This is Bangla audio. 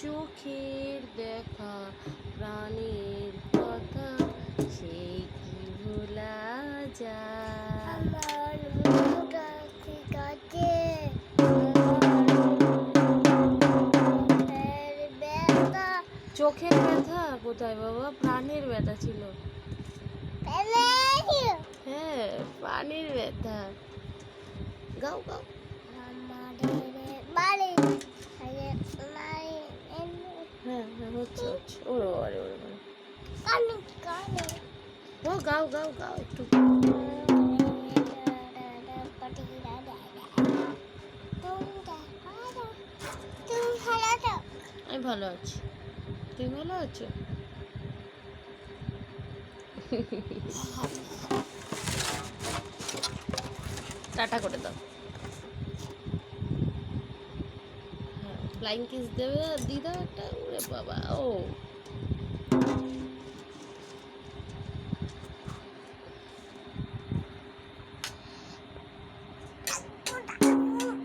চোখের দেখা প্রাণের কথা সেই কি ভোলা যায়। আমার মনটা ঠিক আছে, ব্যথা চোখের ব্যথা কোথায় বাবা? প্রাণের ব্যথা ছিল। হ্যাঁ, প্রাণের ব্যথা। গাও গাও। আমাদের বাড়ি হ্যাঁ হ্যাঁ, হচ্ছে হচ্ছে। ওরে বাবারে, ওরে বাবারে। কানে কানে ও গাও গাও গাও একটু। আমি ভালো আছি, তুমি ভালো আছো? টাটা করে দাও। হ্যাঁ, ফ্লাইং কিস দেবে, দিয়ে দাও একটা। ওরে বাবা, ও